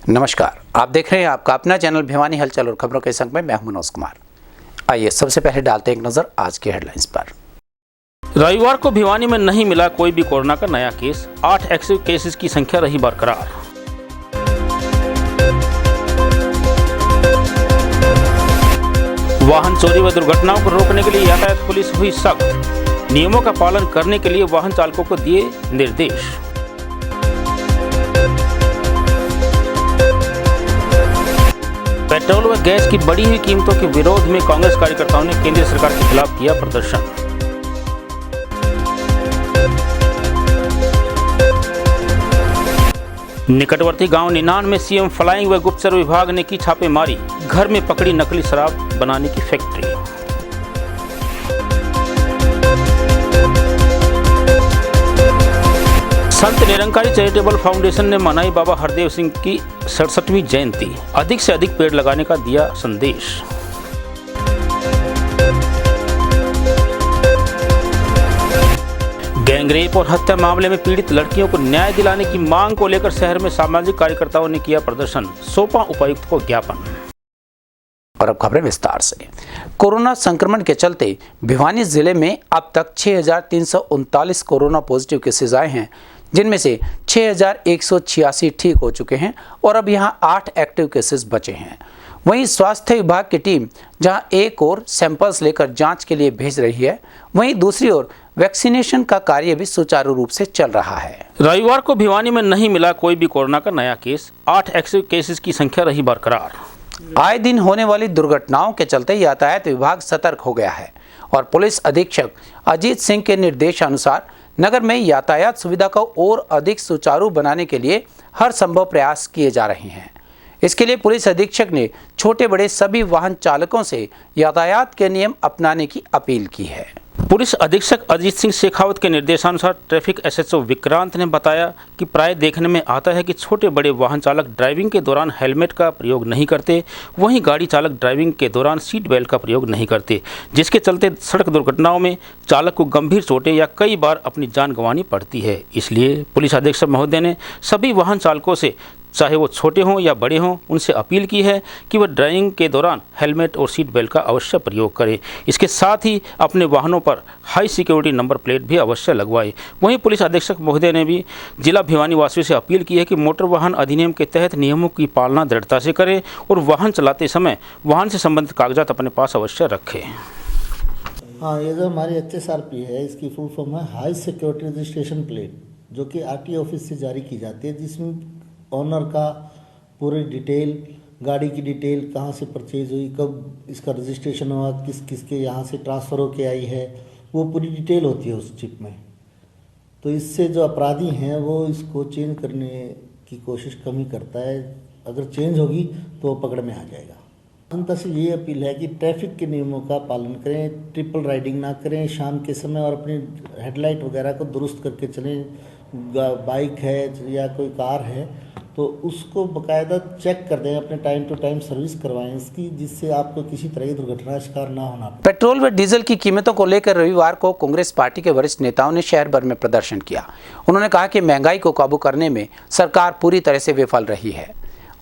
नमस्कार, आप देख रहे हैं आपका अपना चैनल भिवानी हलचल और खबरों के संग में मैं हूं मनोज कुमार। आइए सबसे पहले डालते हैं एक नजर आज के हेडलाइंस पर। रविवार को भिवानी में नहीं मिला कोई भी कोरोना का नया केस, 8 एक्टिव केसेस की संख्या रही बरकरार। वाहन चोरी व दुर्घटनाओं को रोकने के लिए यातायात पुलिस हुई सख्त, नियमों का पालन करने के लिए वाहन चालकों को दिए निर्देश। पेट्रोल व गैस की बढ़ी हुई कीमतों के विरोध में कांग्रेस कार्यकर्ताओं ने केंद्र सरकार के खिलाफ किया प्रदर्शन। निकटवर्ती गांव निनान में सीएम फ्लाइंग व गुप्तचर विभाग ने की छापेमारी, घर में पकड़ी नकली शराब बनाने की factory. Sant Nirankari charitable foundation ने मनाई बाबा हरदेव सिंह की 67वीं जयंती, अधिक से अधिक पेड़ लगाने का दिया संदेश। गैंगरेप और हत्या मामले में पीड़ित लड़कियों को न्याय दिलाने की मांग को लेकर शहर में सामाजिक कार्यकर्ताओं ने किया प्रदर्शन, सौंपा उपायुक्त को ज्ञापन। और अब खबरें विस्तार से। कोरोना संक्रमण के चलते भिवानी जिले में अब तक 6,339 कोरोना पॉजिटिव केसेज आए हैं, जिनमें से 6,186 ठीक हो चुके हैं और अब यहां 8 एक्टिव केसेस बचे हैं। वहीं स्वास्थ्य विभाग की टीम जहां एक और सैंपल्स लेकर जांच के लिए भेज रही है, वहीं दूसरी ओर वैक्सीनेशन का कार्य भी सुचारू रूप से चल रहा है। रविवार को भिवानी में नहीं मिला कोई भी कोरोना का नया केस, 8 एक्टिव केसेस की संख्या रही बरकरार। आए दिन होने वाली दुर्घटनाओं के चलते यातायात विभाग सतर्क हो गया है और पुलिस अधीक्षक अजीत सिंह के निर्देशानुसार नगर में यातायात सुविधा को और अधिक सुचारू बनाने के लिए हर संभव प्रयास किए जा रहे हैं। इसके लिए पुलिस अधीक्षक ने छोटे बड़े सभी वाहन चालकों से यातायात के नियम अपनाने की अपील की है। पुलिस अधीक्षक अजीत सिंह शेखावत के निर्देशानुसार ट्रैफिक एसएचओ विक्रांत ने बताया कि प्राय देखने में आता है कि छोटे बड़े वाहन चालक ड्राइविंग के दौरान हेलमेट का प्रयोग नहीं करते, वहीं गाड़ी चालक ड्राइविंग के दौरान सीट बेल्ट का प्रयोग नहीं करते, जिसके चलते सड़क दुर्घटनाओं में चालक को गंभीर चोटें या कई बार अपनी जान गंवानी पड़ती है। इसलिए पुलिस अधीक्षक महोदय ने सभी वाहन चालकों से, चाहे वो छोटे हों या बड़े हों, उनसे अपील की है कि वह ड्राइविंग के दौरान हेलमेट और सीट बेल्ट का अवश्य प्रयोग करें। इसके साथ ही अपने वाहनों पर हाई सिक्योरिटी नंबर प्लेट भी अवश्य लगवाएं। वहीं पुलिस अधीक्षक महोदय ने भी जिला भिवानी वासियों से अपील की है कि मोटर वाहन अधिनियम के तहत नियमों की पालना दृढ़ता से करें और वाहन चलाते समय वाहन से संबंधित कागजात अपने पास अवश्य रखें। हाँ, ये जो हमारी HSRP है, इसकी फुल फॉर्म है हाई सिक्योरिटी रजिस्ट्रेशन प्लेट, जो कि RTO ऑफिस से जारी की जाती है, जिसमें ऑनर का पूरी डिटेल, गाड़ी की डिटेल, कहाँ से परचेज हुई, कब इसका रजिस्ट्रेशन हुआ, किस किसके यहाँ से ट्रांसफ़र होके आई है, वो पूरी डिटेल होती है उस चिप में। तो इससे जो अपराधी हैं वो इसको चेंज करने की कोशिश कम ही करता है, अगर चेंज होगी तो वो पकड़ में आ जाएगा। जनता से ये अपील है कि ट्रैफिक के नियमों का पालन करें, ट्रिपल राइडिंग ना करें शाम के समय, और अपनी हेडलाइट वगैरह को दुरुस्त करके चलें। बाइक है या कोई कार है तो उसको बाकायदा चेक कर दें, अपने टाइम टू टाइम सर्विस करवाएं इसकी, जिससे आपको किसी तरह की दुर्घटना का शिकार ना होना पड़े। पेट्रोल व डीजल की कीमतों को लेकर रविवार को कांग्रेस पार्टी के वरिष्ठ नेताओं ने शहर भर में प्रदर्शन किया। उन्होंने कहा कि महंगाई को काबू करने में सरकार पूरी तरह से विफल रही है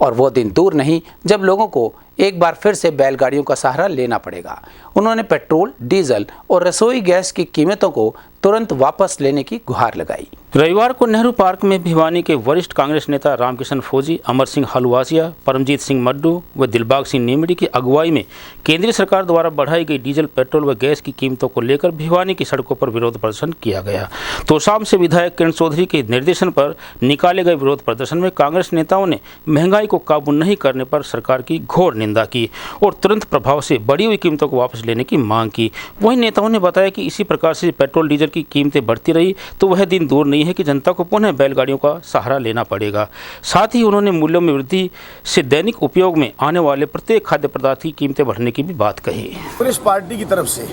और वो दिन दूर नहीं जब लोगों को एक बार फिर से बैलगाड़ियों का सहारा लेना पड़ेगा। उन्होंने पेट्रोल, डीजल और रसोई गैस की कीमतों को तुरंत वापस लेने की गुहार लगाई। रविवार को नेहरू पार्क में भिवानी के वरिष्ठ कांग्रेस नेता रामकिशन फौजी, अमर सिंह हलवासिया, परमजीत सिंह मड्डू व दिलबाग सिंह नीमड़ी की अगुवाई में केंद्रीय सरकार द्वारा बढ़ाई गई डीजल, पेट्रोल व गैस की कीमतों को लेकर भिवानी की सड़कों पर विरोध प्रदर्शन किया गया। तो शाम से विधायक किरण चौधरी के निर्देशन पर निकाले गए विरोध प्रदर्शन में कांग्रेस नेताओं ने महंगाई को काबू नहीं करने पर सरकार की घोर निंदा की और तुरंत प्रभाव से बढ़ी हुई कीमतों को वापस लेने की मांग की। वहीं नेताओं ने बताया कि इसी प्रकार से पेट्रोल डीजल की कीमतें बढ़ती रही तो वह दिन दूर नहीं है कि जनता को पुनः बैलगाड़ियों का सहारा लेना पड़ेगा। साथ ही उन्होंने मूल्यों में वृद्धि से दैनिक उपयोग में आने वाले प्रत्येक खाद्य पदार्थ की कीमतें बढ़ने की भी बात कही। कांग्रेस पार्टी की तरफ से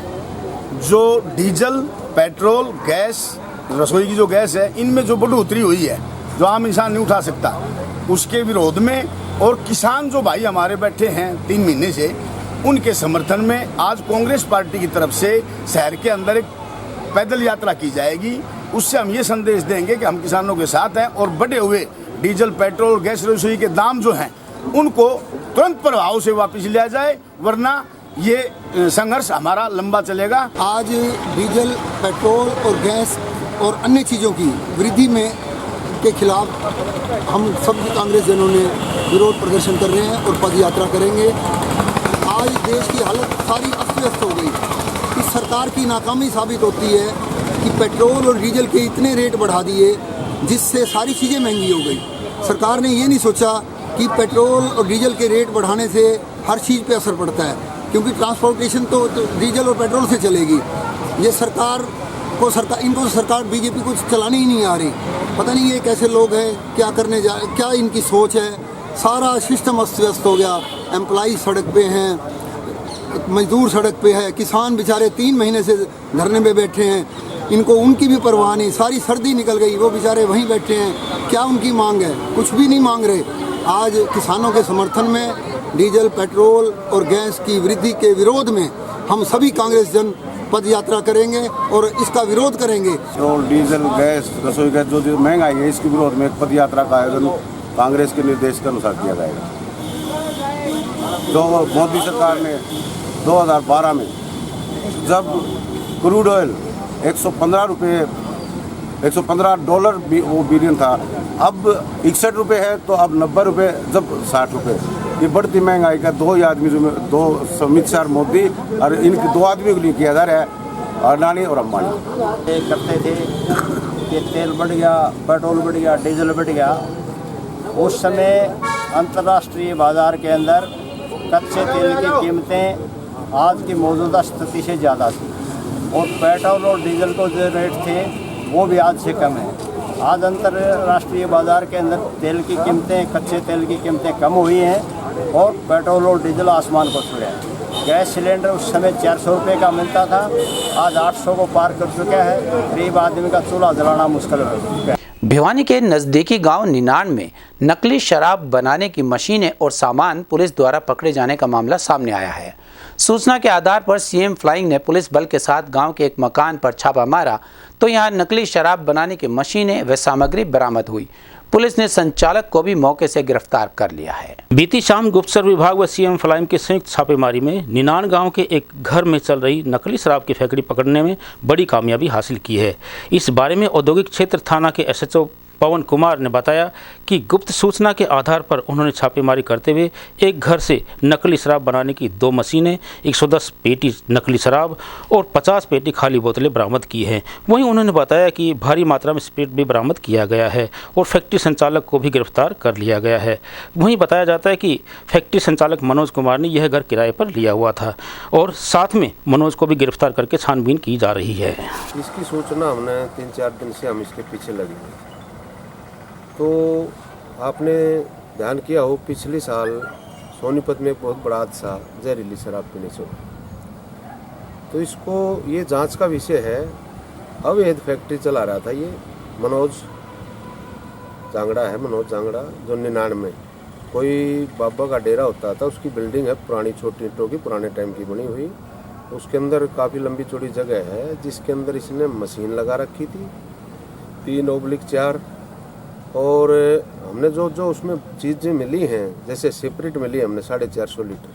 जो डीजल, पेट्रोल, गैस, रसोई की जो गैस है, इनमें जो बढ़ोतरी हुई है जो आम इंसान नहीं उठा सकता, उसके विरोध में, और किसान जो भाई हमारे बैठे हैं 3 महीने से, उनके समर्थन में आज कांग्रेस पार्टी की तरफ से शहर के अंदर एक पैदल यात्रा की जाएगी। उससे हम ये संदेश देंगे कि हम किसानों के साथ हैं और बढ़े हुए डीजल पेट्रोल गैस रसोई के दाम जो हैं उनको तुरंत प्रभाव से वापस लिया जाए, वरना ये संघर्ष हमारा लंबा चलेगा। आज डीजल पेट्रोल और गैस और अन्य चीज़ों की वृद्धि में के खिलाफ हम सभी कांग्रेस जनों ने विरोध प्रदर्शन कर रहे हैं और पद यात्रा करेंगे। आज देश की हालत सारी अस्त व्यस्त हो गई। इस सरकार की नाकामी साबित होती है कि पेट्रोल और डीजल के इतने रेट बढ़ा दिए जिससे सारी चीज़ें महंगी हो गई। सरकार ने ये नहीं सोचा कि पेट्रोल और डीजल के रेट बढ़ाने से हर चीज़ पे असर पड़ता है, क्योंकि ट्रांसपोर्टेशन तो डीजल और पेट्रोल से चलेगी। ये इनको सरकार बीजेपी को चलाने ही नहीं आ रही। पता नहीं ये कैसे लोग हैं, क्या इनकी सोच है। सारा सिस्टम अस्त व्यस्त हो गया। एम्प्लॉई सड़क पे हैं, मजदूर सड़क पे है, किसान बेचारे 3 महीने से धरने में बैठे हैं, इनको उनकी भी परवाह नहीं। सारी सर्दी निकल गई, वो बेचारे वहीं बैठे हैं। क्या उनकी मांग है? कुछ भी नहीं मांग रहे। आज किसानों के समर्थन में डीजल पेट्रोल और गैस की वृद्धि के विरोध में हम सभी कांग्रेस जन पद यात्रा करेंगे और इसका विरोध करेंगे। पेट्रोल डीजल गैस रसोई गैस जो महंगाई है इसके विरोध में एक पद यात्रा का आयोजन कांग्रेस के निर्देश के अनुसार किया जाएगा। जो मोदी सरकार ने 2012 में जब क्रूड ऑयल $115 भी वो बिलियन था, अब 61 रुपये है, तो अब 90 रुपये, जब 60 रुपये। ये बढ़ती महंगाई का दो अमित शाह मोदी और इनके 2 आदमी के लिए किया जा रहा है, अडानी और अंबानी। करते थे कि तेल बढ़ गया, पेट्रोल बढ़ गया, डीजल बढ़ गया। उस समय अंतर्राष्ट्रीय बाज़ार के अंदर कच्चे तेल की कीमतें आज की मौजूदा स्थिति से ज़्यादा थी और पेट्रोल और डीजल को जो रेट थे वो भी आज से कम है। आज अंतर्राष्ट्रीय बाज़ार के अंदर तेल की कीमतें, कच्चे तेल की कीमतें कम हुई हैं और पेट्रोल और डीजल आसमान को छुए हैं। गैस सिलेंडर उस समय 400 रुपये का मिलता था, आज 800 को पार कर चुका है। गरीब आदमी का चूल्हा जलाना मुश्किल हो चुका है। भिवानी के नज़दीकी गांव निनाण में नकली शराब बनाने की मशीनें और सामान पुलिस द्वारा पकड़े जाने का मामला सामने आया है। सूचना के आधार पर सीएम फ्लाइंग ने पुलिस बल के साथ गांव के एक मकान पर छापा मारा तो यहां नकली शराब बनाने की मशीनें व सामग्री बरामद हुई। पुलिस ने संचालक को भी मौके से गिरफ्तार कर लिया है। बीती शाम गुप्तचर विभाग व सीएम फ्लाइंग की संयुक्त छापेमारी में निनाण गांव के एक घर में चल रही नकली शराब की फैक्ट्री पकड़ने में बड़ी कामयाबी हासिल की है। इस बारे में औद्योगिक क्षेत्र थाना के एसएचओ पवन कुमार ने बताया कि गुप्त सूचना के आधार पर उन्होंने छापेमारी करते हुए एक घर से नकली शराब बनाने की 2 मशीनें, 110 पेटी नकली शराब और 50 पेटी खाली बोतलें बरामद की हैं। वहीं उन्होंने बताया कि भारी मात्रा में स्पिरिट भी बरामद किया गया है और फैक्ट्री संचालक को भी गिरफ्तार कर लिया गया है। वहीं बताया जाता है कि फैक्ट्री संचालक मनोज कुमार ने यह घर किराए पर लिया हुआ था और साथ में मनोज को भी गिरफ्तार करके छानबीन की जा रही है। इसकी सूचना हमने 3-4 दिन से हम इसके पीछे लगे हैं। तो आपने ध्यान किया हो, पिछले साल सोनीपत में एक बहुत बड़ा हादसा जहरीली शराब पीने से। तो इसको ये जांच का विषय है। अवैध फैक्ट्री चला रहा था ये मनोज जांगड़ा जो निनाण में कोई बाबा का डेरा होता था, उसकी बिल्डिंग है पुरानी, छोटी ईंटों की, पुराने टाइम की बनी हुई। उसके अंदर काफ़ी लंबी चौड़ी जगह है जिसके अंदर इसने मशीन लगा रखी थी 3/4। और हमने जो उसमें चीज़ें मिली हैं, जैसे सिपरेट मिली हमने 450 लीटर,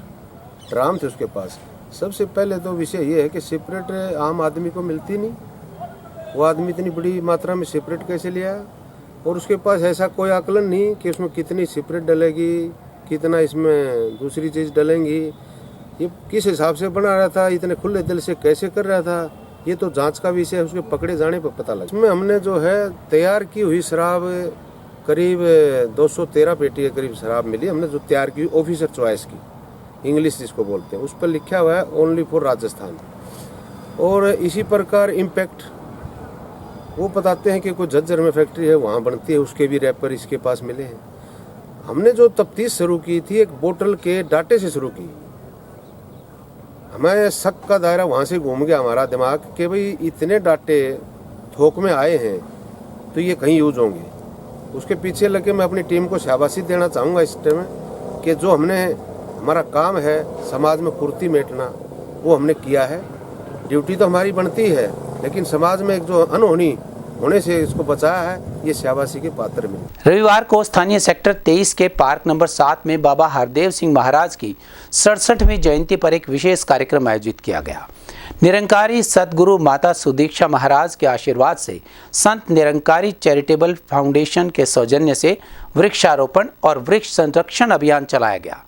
ड्राम थे उसके पास। सबसे पहले तो विषय ये है कि सिपरेट आम आदमी को मिलती नहीं, वो आदमी इतनी बड़ी मात्रा में सिपरेट कैसे लिया, और उसके पास ऐसा कोई आकलन नहीं कि उसमें कितनी सिपरेट डलेगी, कितना इसमें दूसरी चीज़ डलेंगी, ये किस हिसाब से बना रहा था, इतने खुले दिल से कैसे कर रहा था, ये तो जांच का विषय है। उसके पकड़े जाने पर पता लगा। इसमें हमने जो है तैयार की हुई शराब करीब 213 पेटी के करीब शराब मिली हमने, जो तैयार की ऑफिसर चॉइस की, इंग्लिश जिसको बोलते हैं, उस पर लिखा हुआ है ओनली फॉर राजस्थान। और इसी प्रकार इम्पैक्ट वो बताते हैं कि कोई झज्जर में फैक्ट्री है वहाँ बनती है, उसके भी रैपर इसके पास मिले हैं। हमने जो तफ्तीश शुरू की थी एक बोतल के डाटे से शुरू की। हमें शक का दायरा वहाँ से घूम गया हमारा दिमाग कि भाई इतने डाटे थोक में आए हैं तो ये कहीं यूज होंगे। उसके पीछे लगे मैं अपनी टीम को शाबाशी देना चाहूँगा इस टाइम में कि जो हमारा काम है समाज में कुर्ती मेटना, वो हमने किया है। ड्यूटी तो हमारी बनती है, लेकिन समाज में एक जो अनहोनी होने से इसको बचाया है, ये शाबाशी के पात्र मिले। रविवार को स्थानीय सेक्टर 23 के पार्क नंबर 7 में बाबा हरदेव सिंह महाराज की 67वीं जयंती पर एक विशेष कार्यक्रम आयोजित किया गया। निरंकारी सतगुरु माता सुदीक्षा महाराज के आशीर्वाद से संत निरंकारी चैरिटेबल फाउंडेशन के सौजन्य से वृक्षारोपण और वृक्ष संरक्षण अभियान चलाया गया।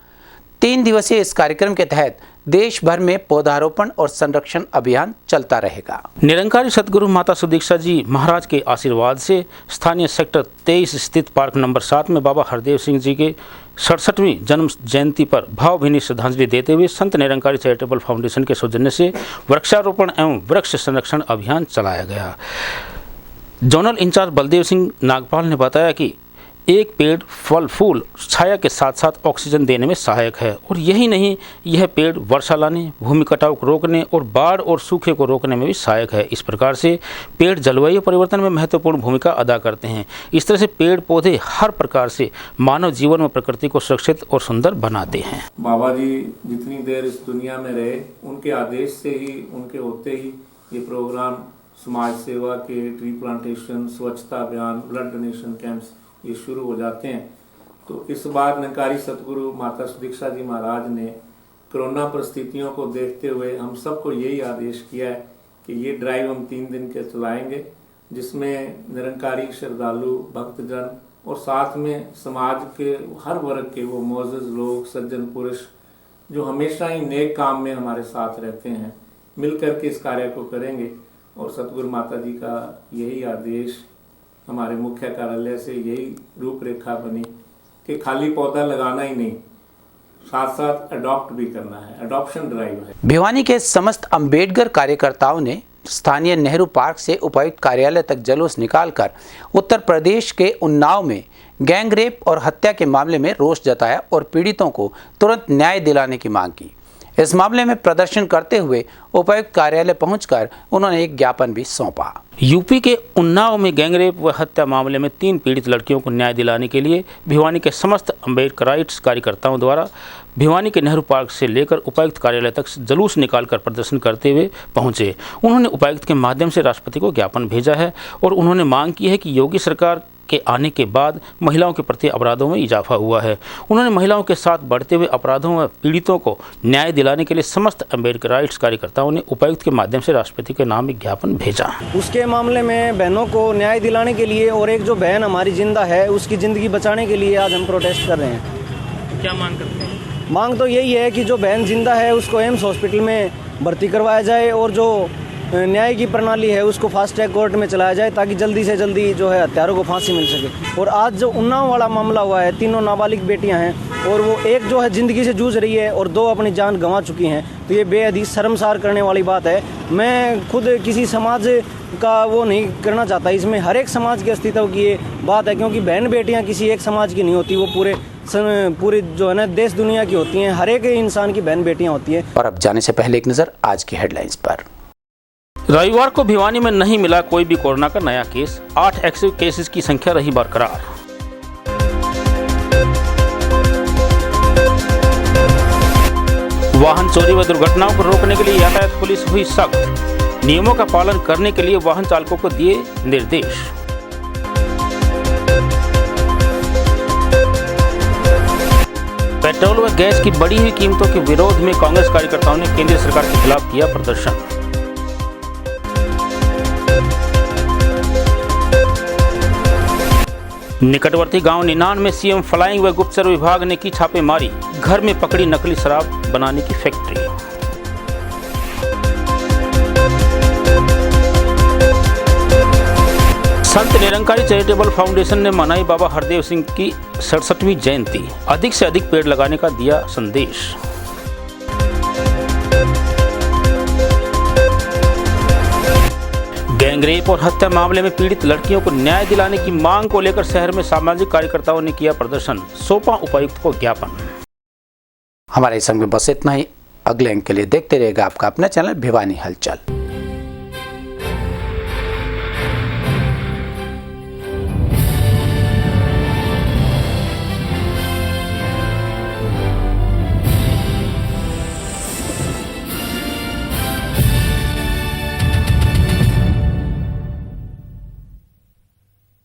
3 दिवसीय इस कार्यक्रम के तहत देश भर में पौधारोपण और संरक्षण अभियान चलता रहेगा। निरंकारी सतगुरु माता सुदीक्षा जी महाराज के आशीर्वाद से स्थानीय सेक्टर 23 स्थित पार्क नंबर 7 में बाबा हरदेव सिंह जी के 67वीं जन्म जयंती पर भावभीनी श्रद्धांजलि देते हुए संत निरंकारी चैरिटेबल फाउंडेशन के सौजन्य से वृक्षारोपण एवं वृक्ष संरक्षण अभियान चलाया गया। जोनल इंचार्ज बलदेव सिंह नागपाल ने बताया कि एक पेड़ फल फूल छाया के साथ साथ ऑक्सीजन देने में सहायक है और यही नहीं, यह पेड़ वर्षा लाने, भूमि कटाव को रोकने और बाढ़ और सूखे को रोकने में भी सहायक है। इस प्रकार से पेड़ जलवायु परिवर्तन में महत्वपूर्ण भूमिका अदा करते हैं। इस तरह से पेड़ पौधे हर प्रकार से मानव जीवन में प्रकृति को सुरक्षित और सुंदर बनाते हैं। बाबा जी जितनी देर इस दुनिया में रहे, उनके आदेश से ही, उनके होते ही ये प्रोग्राम समाज सेवा के ट्री प्लांटेशन, स्वच्छता अभियान, ब्लड डोनेशन कैंप्स ये शुरू हो जाते हैं। तो इस बार निरंकारी सतगुरु माता सुदीक्षा जी महाराज ने कोरोना परिस्थितियों को देखते हुए हम सबको यही आदेश किया है कि ये ड्राइव हम 3 दिन के चलाएंगे, जिसमें निरंकारी श्रद्धालु भक्तजन और साथ में समाज के हर वर्ग के वो मोअज़्ज़ज़ लोग, सज्जन पुरुष जो हमेशा ही नेक काम में हमारे साथ रहते हैं, मिल करके इस कार्य को करेंगे। और सतगुरु माता जी का यही आदेश, हमारे मुख्य कार्यालय से यही रूपरेखा बनी कि खाली पौधा लगाना ही नहीं, साथ साथ अडॉप्ट भी करना है, अडॉप्शन ड्राइव है। भिवानी के समस्त अंबेडकर कार्यकर्ताओं ने स्थानीय नेहरू पार्क से उपायुक्त कार्यालय तक जुलूस निकालकर उत्तर प्रदेश के उन्नाव में गैंग रेप और हत्या के मामले में रोष जताया और पीड़ितों को तुरंत न्याय दिलाने की मांग की। इस मामले में प्रदर्शन करते हुए उपायुक्त कार्यालय पहुंचकर उन्होंने एक ज्ञापन भी सौंपा। यूपी के उन्नाव में गैंगरेप व हत्या मामले में 3 पीड़ित लड़कियों को न्याय दिलाने के लिए भिवानी के समस्त अम्बेडकराइट्स कार्यकर्ताओं द्वारा भिवानी के नेहरू पार्क से लेकर उपायुक्त कार्यालय तक जुलूस निकालकर प्रदर्शन करते हुए पहुंचे। उन्होंने उपायुक्त के माध्यम से राष्ट्रपति को ज्ञापन भेजा है और उन्होंने मांग की है कि योगी सरकार के आने के बाद महिलाओं के प्रति अपराधों में इजाफा हुआ है। उन्होंने महिलाओं के साथ बढ़ते हुए अपराधों व पीड़ितों को न्याय दिलाने के लिए समस्त अम्बेडकराइट्स कार्यकर्ताओं ने उपायुक्त के माध्यम से राष्ट्रपति के नाम एक ज्ञापन भेजा। उसके मामले में बहनों को न्याय दिलाने के लिए और एक जो बहन हमारी जिंदा है उसकी ज़िंदगी बचाने के लिए आज हम प्रोटेस्ट कर रहे हैं। क्या मांग करते हैं? मांग तो यही है कि जो बहन जिंदा है उसको एम्स हॉस्पिटल में भर्ती करवाया जाए और जो न्याय की प्रणाली है उसको फास्ट ट्रैक कोर्ट में चलाया जाए ताकि जल्दी से जल्दी जो है हत्यारों को फांसी मिल सके। और आज जो उन्नाव वाला मामला हुआ है, 3 नाबालिग बेटियां हैं और वो एक जो है ज़िंदगी से जूझ रही है और 2 अपनी जान गंवा चुकी हैं, तो ये बेहद ही शर्मसार करने वाली बात है। मैं खुद किसी समाज का वो नहीं करना चाहता, इसमें हर एक समाज के अस्तित्व की ये बात है, क्योंकि बहन बेटियाँ किसी एक समाज की नहीं होती, वो पूरे जो है ना देश दुनिया की होती हैं, हर एक इंसान की बहन बेटियाँ होती हैं। और अब जाने से पहले एक नज़र आज की हेडलाइंस पर। रविवार को भिवानी में नहीं मिला कोई भी कोरोना का नया केस, 8 एक्टिव केसेस की संख्या रही बरकरार। वाहन चोरी व दुर्घटनाओं को रोकने के लिए यातायात पुलिस हुई सख्त, नियमों का पालन करने के लिए वाहन चालकों को दिए निर्देश। पेट्रोल व गैस की बढ़ी हुई कीमतों के विरोध में कांग्रेस कार्यकर्ताओं ने केंद्र सरकार के खिलाफ किया प्रदर्शन। निकटवर्ती गांव निनान में सीएम फ्लाइंग व गुप्तचर विभाग ने की छापेमारी, घर में पकड़ी नकली शराब बनाने की factory. Sant Nirankari charitable foundation ने मनाई बाबा हरदेव सिंह की 67वीं जयंती, अधिक से अधिक पेड़ लगाने का दिया संदेश। गैंगरेप और हत्या मामले में पीड़ित लड़कियों को न्याय दिलाने की मांग को लेकर शहर में सामाजिक कार्यकर्ताओं ने किया प्रदर्शन, सौंपा उपायुक्त को ज्ञापन। हमारे संग में बस इतना ही। अगले अंक के लिए देखते रहेगा आपका अपना चैनल भिवानी हलचल।